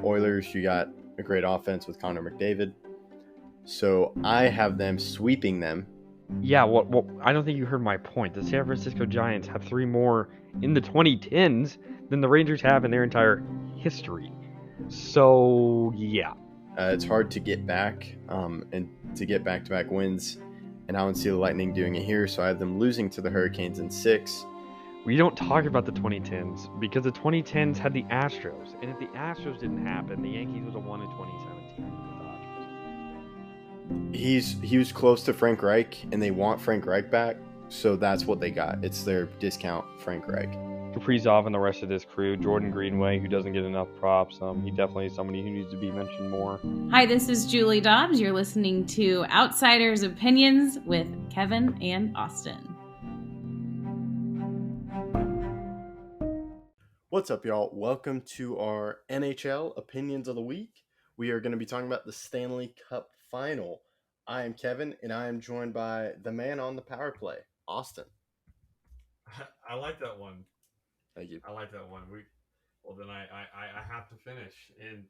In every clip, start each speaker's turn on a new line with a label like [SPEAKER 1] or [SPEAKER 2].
[SPEAKER 1] Oilers, you got a great offense with Connor McDavid. So I have them sweeping them.
[SPEAKER 2] Yeah, well, I don't think you heard my point. The San Francisco Giants have 3 more in the 2010s than the Rangers have in their entire history. So, yeah.
[SPEAKER 1] It's hard to get back and to get back-to-back wins, and I don't see the Lightning doing it here, so I have them losing to the Hurricanes in 6.
[SPEAKER 2] We don't talk about the 2010s because the 2010s had the Astros, and if the Astros didn't happen, the Yankees would have won in 2017 with the Dodgers.
[SPEAKER 1] He was close to Frank Reich, and they want Frank Reich back, so that's what they got. It's their discount Frank Reich.
[SPEAKER 2] Kaprizov and the rest of this crew, Jordan Greenway, who doesn't get enough props. He definitely is somebody who needs to be mentioned more.
[SPEAKER 3] Hi, this is Julie Dobbs. You're listening to Outsiders Opinions with Kevin and Austin.
[SPEAKER 1] What's up, y'all? Welcome to our NHL Opinions of the Week. We are going to be talking about the Stanley Cup Final. I am Kevin, and I am joined by the man on the power play, Austin.
[SPEAKER 4] I like that one.
[SPEAKER 1] Thank you.
[SPEAKER 4] I like that one. Then I have to finish. And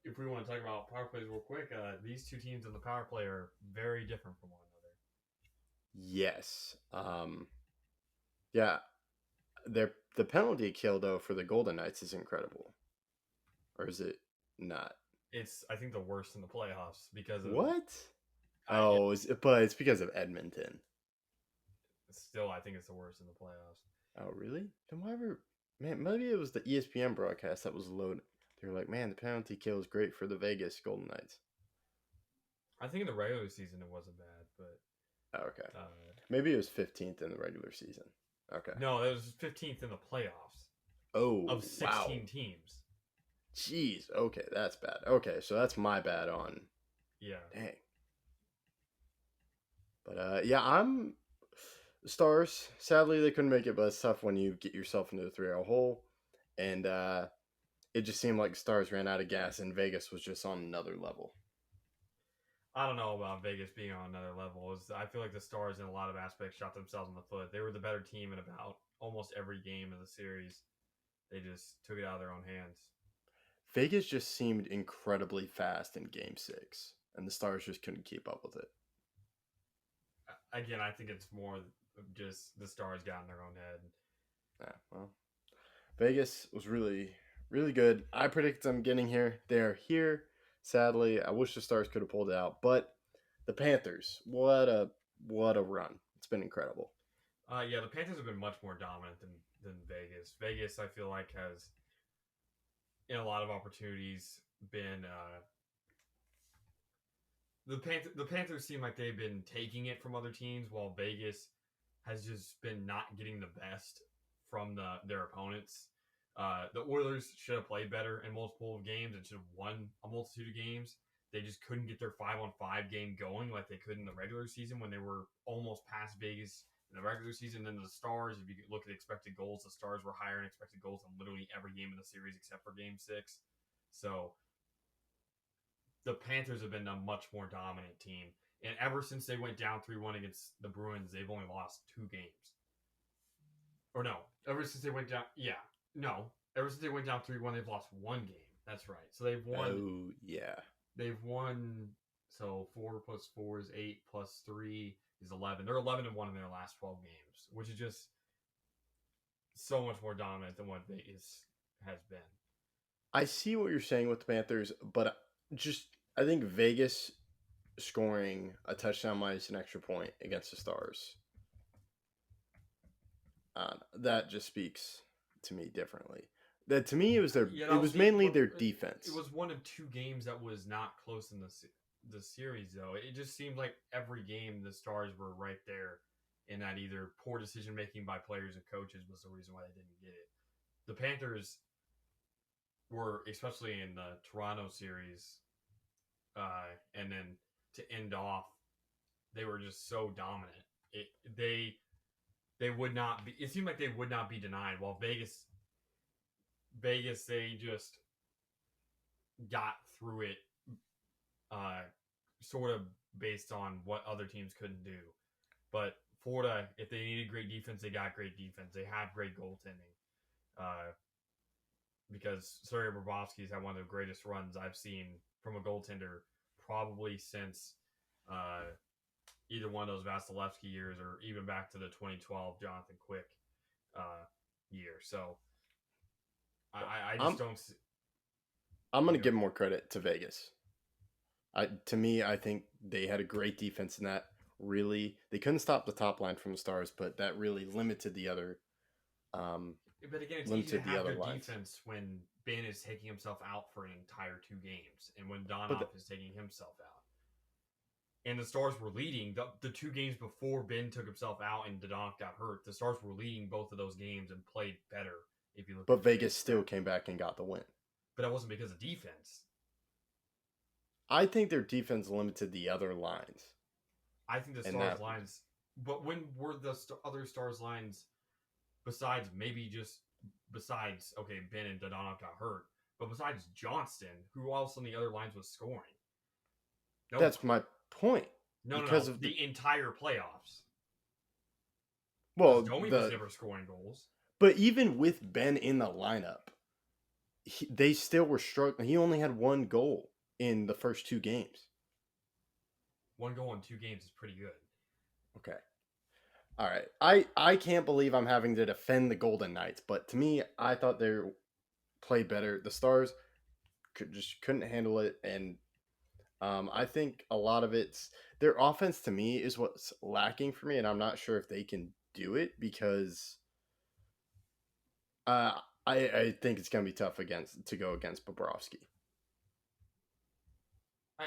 [SPEAKER 4] if we want to talk about power plays real quick, these two teams in the power play are very different from one another.
[SPEAKER 1] Yes. Yeah. The penalty kill, though, for the Golden Knights is incredible. Or is it not?
[SPEAKER 4] It's, I think, the worst in the playoffs because of...
[SPEAKER 1] What? But it's because of Edmonton.
[SPEAKER 4] Still, I think it's the worst in the playoffs.
[SPEAKER 1] Oh, really? Then why ever... Man, maybe it was the ESPN broadcast that was loaded. They were like, man, the penalty kill is great for the Vegas Golden Knights.
[SPEAKER 4] I think in the regular season it wasn't bad, but...
[SPEAKER 1] Oh, okay. Maybe it was 15th in the regular season. Okay.
[SPEAKER 4] No, it was 15th in the playoffs.
[SPEAKER 1] Oh,
[SPEAKER 4] of 16 teams.
[SPEAKER 1] Jeez. Okay, that's bad. Okay, so that's my bad on...
[SPEAKER 4] Yeah.
[SPEAKER 1] Dang. But, yeah, I'm... Stars, sadly, they couldn't make it, but it's tough when you get yourself into the 3-0 hole. And it just seemed like Stars ran out of gas, and Vegas was just on another level.
[SPEAKER 4] I don't know about Vegas being on another level. I feel like the Stars, in a lot of aspects, shot themselves in the foot. They were the better team in about almost every game of the series. They just took it out of their own hands.
[SPEAKER 1] Vegas just seemed incredibly fast in Game 6, and the Stars just couldn't keep up with it.
[SPEAKER 4] Again, I think it's more just the Stars got in their own head.
[SPEAKER 1] Yeah, well, Vegas was really, really good. I predicted them getting here. They're here. Sadly, I wish the Stars could have pulled it out, but the Panthers, what a run! It's been incredible.
[SPEAKER 4] Yeah, the Panthers have been much more dominant than Vegas. Vegas, I feel like, has in a lot of opportunities been. The Panthers seem like they've been taking it from other teams, while Vegas has just been not getting the best from their opponents. The Oilers should have played better in multiple games and should have won a multitude of games. They just couldn't get their 5-on-5 game going like they could in the regular season when they were almost past Vegas in the regular season. Then the Stars, if you look at expected goals, the Stars were higher in expected goals in literally every game in the series except for Game 6. So the Panthers have been a much more dominant team. And ever since they went down 3-1 against the Bruins, they've only lost 2 games. Or no, ever since they went down, ever since they went down 3-1, they've lost 1 game. That's right. So they've won.
[SPEAKER 1] Oh, yeah.
[SPEAKER 4] They've won, so 4 plus 4 is 8, plus 3 is 11. They're 11-1 in their last 12 games, which is just so much more dominant than what Vegas has been.
[SPEAKER 1] I see what you're saying with the Panthers, but I think Vegas scoring a touchdown minus an extra point against the Stars, that just speaks to me differently. That to me it was mainly their defense.
[SPEAKER 4] It was one of 2 games that was not close in the series, though. It just seemed like every game the Stars were right there, and that either poor decision making by players and coaches was the reason why they didn't get it. The Panthers were, especially in the Toronto series, and then to end off, they were just so dominant. They would not be. It seemed like they would not be denied. While Vegas, they just got through it, sort of based on what other teams couldn't do. But Florida, if they needed great defense, they got great defense. They have great goaltending. because Sergei Bobrovsky's had one of the greatest runs I've seen from a goaltender probably since either one of those Vasilevsky years or even back to the 2012 Jonathan Quick year. So I just don't.
[SPEAKER 1] I'm going to give more credit to Vegas. To me, I think they had a great defense in that. Really, they couldn't stop the top line from the Stars, but that really limited the other.
[SPEAKER 4] But again, it's easy to have good defense when Ben is taking himself out for an entire 2 games, and when Donov is taking himself out. And the Stars were leading the 2 games before Ben took himself out and Donov got hurt. The Stars were leading both of those games and played better. If you look,
[SPEAKER 1] but Vegas still came back and got the win.
[SPEAKER 4] But that wasn't because of defense.
[SPEAKER 1] I think their defense limited the other lines.
[SPEAKER 4] I think the Stars lines. But when were the other Stars lines? Besides Ben and Dadonov got hurt, but besides Johnston, who else on the other lines was scoring?
[SPEAKER 1] Nope. That's my point.
[SPEAKER 4] Because of the entire playoffs.
[SPEAKER 1] Well,
[SPEAKER 4] Domi was never scoring goals.
[SPEAKER 1] But even with Ben in the lineup, they still were struggling. He only had 1 goal in the first 2 games.
[SPEAKER 4] 1 goal in 2 games is pretty good.
[SPEAKER 1] Okay. All right. I can't believe I'm having to defend the Golden Knights, but to me, I thought they played better. The Stars couldn't handle it, and I think a lot of it's their offense. To me, is what's lacking for me, and I'm not sure if they can do it because I think it's going to be tough to go against Bobrovsky.
[SPEAKER 4] I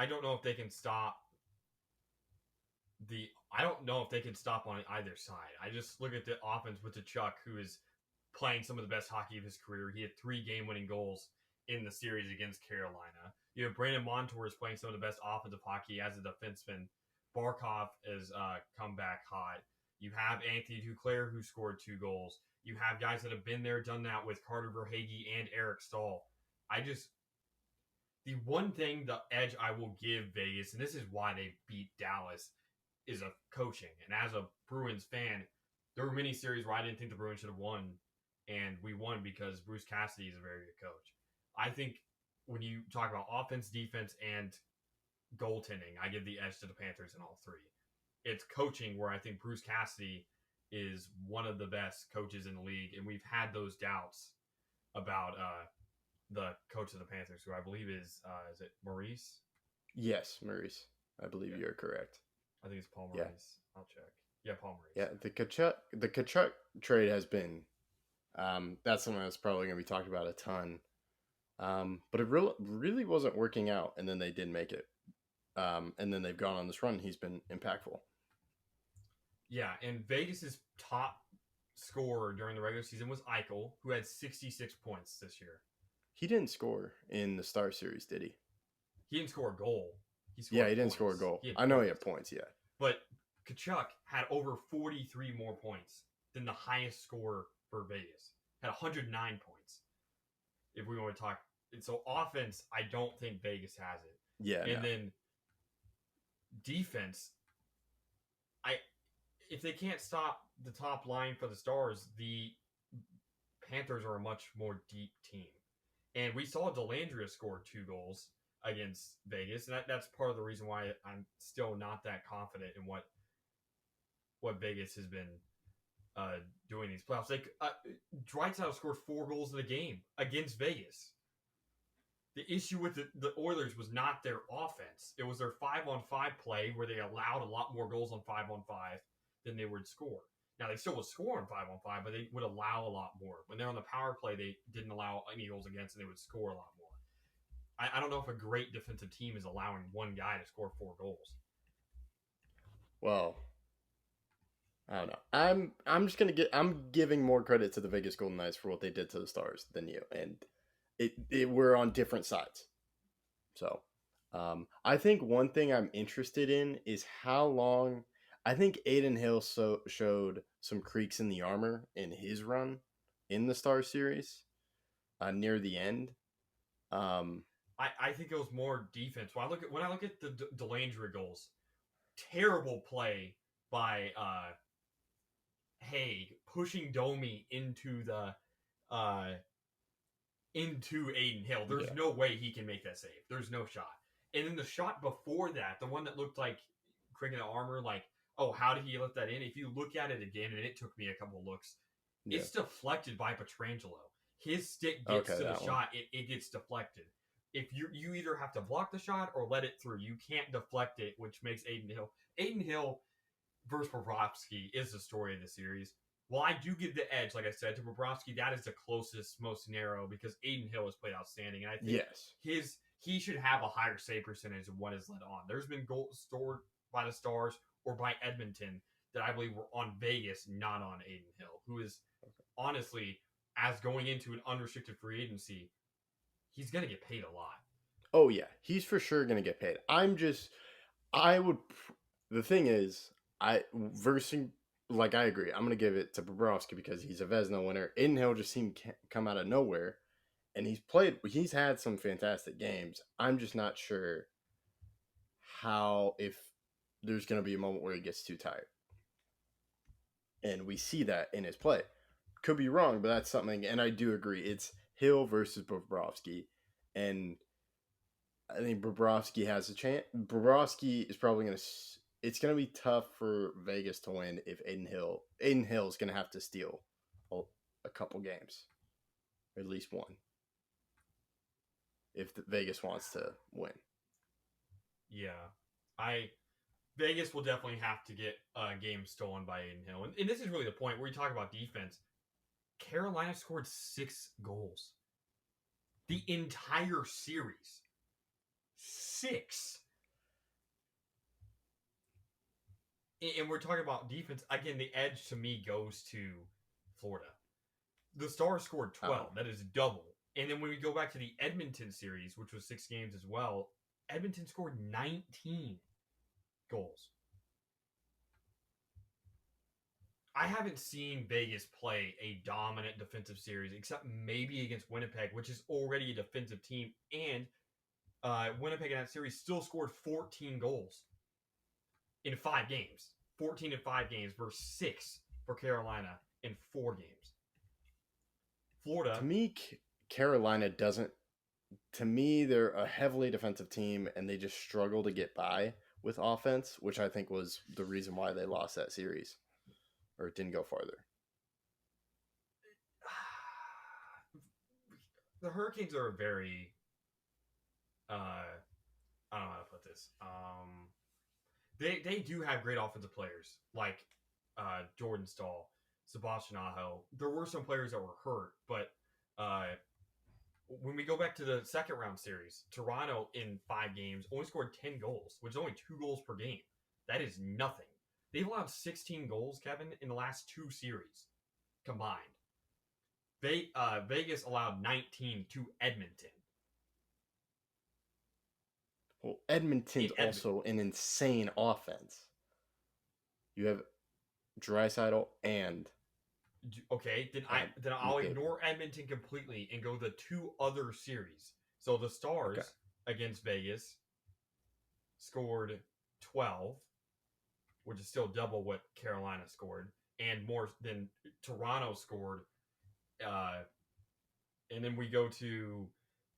[SPEAKER 4] don't know if they can stop. I don't know if they can stop on either side. I just look at the offense with Tkachuk, who is playing some of the best hockey of his career. He had 3 game-winning goals in the series against Carolina. You have Brandon Montour is playing some of the best offensive hockey as a defenseman. Barkov has come back hot. You have Anthony Duclair, who scored 2 goals. You have guys that have been there, done that with Carter Verhaeghe and Eric Staal. The one thing, the edge I will give Vegas, and this is why they beat Dallas, is a coaching. And as a Bruins fan, there were many series where I didn't think the Bruins should have won, and we won because Bruce Cassidy is a very good coach. I think when you talk about offense, defense, and goaltending, I give the edge to the Panthers in all 3. It's coaching where I think Bruce Cassidy is one of the best coaches in the league, and we've had those doubts about the coach of the Panthers, who I believe is it Maurice?
[SPEAKER 1] Yes, Maurice. I believe you're correct.
[SPEAKER 4] I think it's Paul Maurice. Yeah. I'll check. Yeah, Paul Maurice.
[SPEAKER 1] Yeah, the Tkachuk trade has been that's something that's probably going to be talked about a ton. But it really wasn't working out, and then they did make it. And then they've gone on this run. He's been impactful.
[SPEAKER 4] Yeah, and Vegas's top scorer during the regular season was Eichel, who had 66 points this year.
[SPEAKER 1] He didn't score in the Star Series, did he?
[SPEAKER 4] He didn't score a goal.
[SPEAKER 1] He didn't score a goal. I know he had points, yeah.
[SPEAKER 4] But Tkachuk had over 43 more points than the highest scorer for Vegas. Had 109 points. If we want to talk. So offense, I don't think Vegas has it.
[SPEAKER 1] Yeah.
[SPEAKER 4] And then defense, if they can't stop the top line for the Stars, the Panthers are a much more deep team. And we saw Dellandrea score 2 goals against Vegas, and that's part of the reason why I'm still not that confident in what Vegas has been doing these playoffs. Like Draisaitl scored 4 goals in a game against Vegas. The issue with the Oilers was not their offense; it was their 5-on-5 play, where they allowed a lot more goals on 5-on-5 than they would score. Now they still would score on 5-on-5, but they would allow a lot more. When they're on the power play, they didn't allow any goals against, and they would score a lot more. I don't know if a great defensive team is allowing one guy to score 4 goals.
[SPEAKER 1] Well, I don't know. I'm giving more credit to the Vegas Golden Knights for what they did to the Stars than you, and we're on different sides. So, I think one thing I'm interested in is how long. I think Adin Hill showed some creaks in the armor in his run in the Star Series near the end.
[SPEAKER 4] I think it was more defense. When I look at the Dellandrea goals, terrible play by Haig pushing Domi into Aiden Hill. There's no way he can make that save. There's no shot. And then the shot before that, the one that looked like Cricket Armor, like, oh, how did he let that in? If you look at it again, and it took me a couple looks, it's deflected by Pietrangelo. His stick gets to the shot, it gets deflected. If you either have to block the shot or let it through. You can't deflect it, which makes Aiden Hill. Aiden Hill versus Bobrovsky is the story of the series. While I do give the edge, like I said, to Bobrovsky, that is the closest, most narrow, because Aiden Hill has played outstanding. And I think he should have a higher save percentage than what is let on. There's been goals scored by the Stars or by Edmonton that I believe were on Vegas, not on Aiden Hill, who is honestly, as going into an unrestricted free agency, he's going to get paid a lot.
[SPEAKER 1] Oh, yeah. He's for sure going to get paid. The thing is, I agree. I'm going to give it to Bobrovsky because he's a Vezina winner. Aiden Hill just seemed to come out of nowhere, and he's had some fantastic games. I'm just not sure if there's going to be a moment where he gets too tired. And we see that in his play. Could be wrong, but that's something, and I do agree. It's Hill versus Bobrovsky, and I think Bobrovsky has a chance. Bobrovsky is probably going to... It's going to be tough for Vegas to win if Aiden Hill is going to have to steal a couple games, or at least one, if Vegas wants to win.
[SPEAKER 4] Yeah, Vegas will definitely have to get a game stolen by Aiden Hill, and this is really the point where you talk about defense. Carolina scored 6 goals the entire series. 6. And we're talking about defense. Again, the edge to me goes to Florida. The Stars scored 12. That is double. And then when we go back to the Edmonton series, which was 6 games as well, Edmonton scored 19 goals. I haven't seen Vegas play a dominant defensive series, except maybe against Winnipeg, which is already a defensive team. And Winnipeg in that series still scored 14 goals in 5 games. 14 in 5 games versus 6 for Carolina in 4 games. Florida.
[SPEAKER 1] To me, Carolina doesn't... To me, they're a heavily defensive team, and they just struggle to get by with offense, which I think was the reason why they lost that series. Or it didn't go farther.
[SPEAKER 4] The Hurricanes are a very... I don't know how to put this. They do have great offensive players, like Jordan Staal, Sebastian Aho. There were some players that were hurt, but when we go back to the second round series, Toronto in 5 games only scored 10 goals, which is only 2 goals per game. That is nothing. They've allowed 16 goals, Kevin, in the last 2 series combined. Vegas allowed 19 to Edmonton.
[SPEAKER 1] Well, Edmonton's also an insane offense. You have Draisaitl and...
[SPEAKER 4] Okay, then I'll ignore Edmonton completely and go the 2 other series. So the Stars against Vegas scored 12, which is still double what Carolina scored, and more than Toronto scored. And then we go to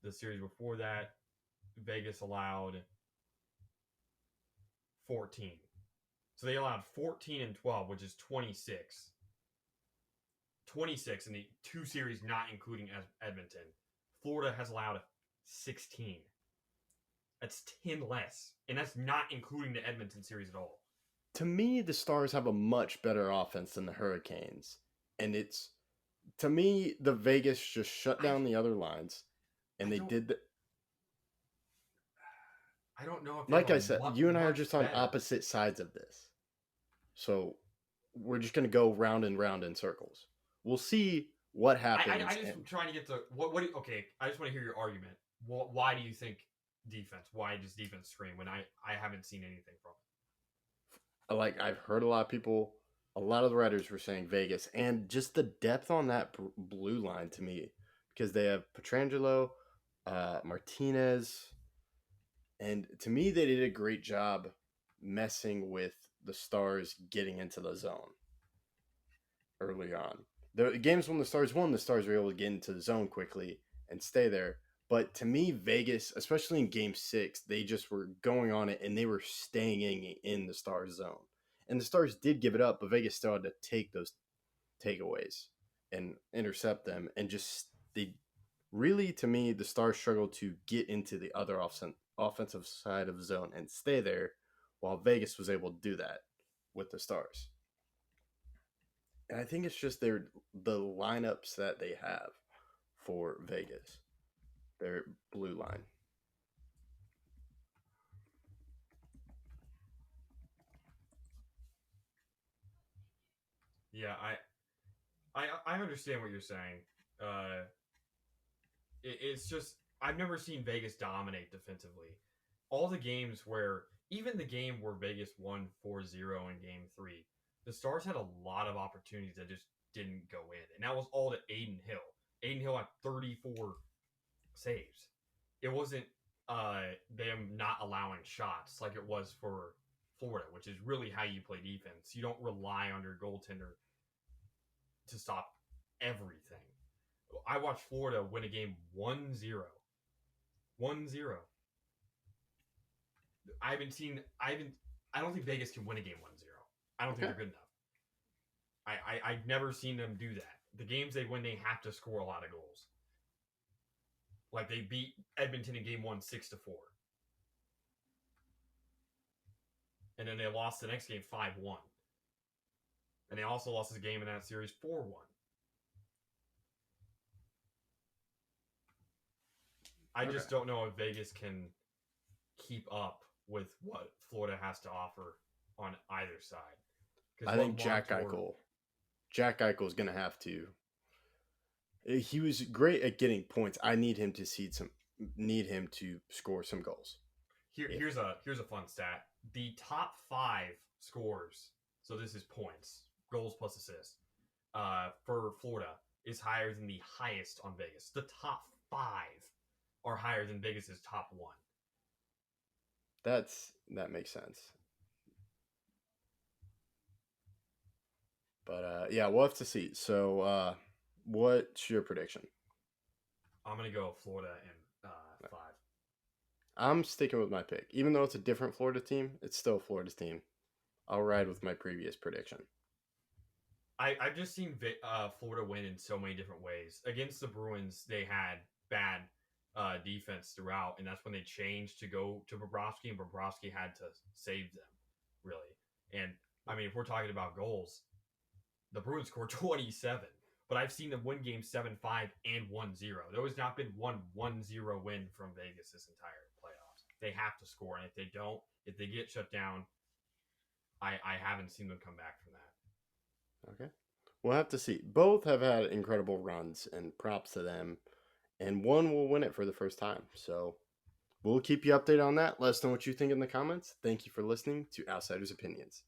[SPEAKER 4] the series before that. Vegas allowed 14. So they allowed 14 and 12, which is 26. 26 in the 2 series, not including Edmonton. Florida has allowed 16. That's 10 less. And that's not including the Edmonton series at all.
[SPEAKER 1] To me, the Stars have a much better offense than the Hurricanes. And it's... To me, the Vegas just shut down the other lines. And they did...
[SPEAKER 4] I don't know if...
[SPEAKER 1] Like I said, you and I are just on opposite sides of this. So we're just going to go round and round in circles. We'll see what happens.
[SPEAKER 4] I just trying to get to... Okay, I just want to hear your argument. Why do you think defense? Why does defense scream when I haven't seen anything from it?
[SPEAKER 1] Like, I've heard a lot of people, a lot of the writers were saying Vegas, and just the depth on that blue line to me, because they have Pietrangelo, Martinez, and to me, they did a great job messing with the Stars getting into the zone. early on. The games when the Stars won, the Stars were able to get into the zone quickly and stay there. But to me, Vegas, especially in Game 6, they just were going on it and they were staying in the Stars zone. And the Stars did give it up, but Vegas still had to take those takeaways and intercept them. And just, they really, to me, the Stars struggled to get into the other offensive side of the zone and stay there, while Vegas was able to do that with the Stars. And I think it's just the lineups that they have for Vegas, their blue line.
[SPEAKER 4] Yeah, I understand what you're saying. It's just I've never seen Vegas dominate defensively. All the games where even the game where Vegas won 4-0 in game 3, the Stars had a lot of opportunities that just didn't go in. And that was all to Aiden Hill. Aiden Hill had 34 saves. It wasn't them not allowing shots like it was for Florida, which is really how you play defense. You don't rely on your goaltender to stop everything. I watched Florida win a game 1-0. 1-0. I don't think Vegas can win a game 1-0. I don't think they're good enough. I've never seen them do that. The games they win, they have to score a lot of goals. Like they beat Edmonton in game 1 6-4. And then they lost the next game 5-1. And they also lost this game in that series 4-1. I just don't know if Vegas can keep up with what Florida has to offer on either side.
[SPEAKER 1] I think Jack Eichel is going to have to. He was great at getting points. I need him to score some goals.
[SPEAKER 4] Here's a fun stat. The top 5 scores, so this is points, goals plus assists, for Florida is higher than the highest on Vegas. The top 5 are higher than Vegas's top 1.
[SPEAKER 1] That makes sense. But yeah, we'll have to see. So what's your prediction?
[SPEAKER 4] I'm gonna go Florida in 5.
[SPEAKER 1] I'm sticking with my pick. Even though it's a different Florida team, it's still Florida's team. I'll ride with my previous prediction.
[SPEAKER 4] I've just seen Florida win in so many different ways. Against the Bruins, they had bad defense throughout, and that's when they changed to go to Bobrovsky, and Bobrovsky had to save them, really. And, I mean, if we're talking about goals, the Bruins scored 27, but I've seen them win games 7-5 and 1-0. There has not been one 1-0 win from Vegas this entire playoffs. They have to score, and if they don't, if they get shut down, I haven't seen them come back from that.
[SPEAKER 1] Okay. We'll have to see. Both have had incredible runs, and props to them. And one will win it for the first time. So we'll keep you updated on that. Let us know what you think in the comments. Thank you for listening to Outsiders Opinions.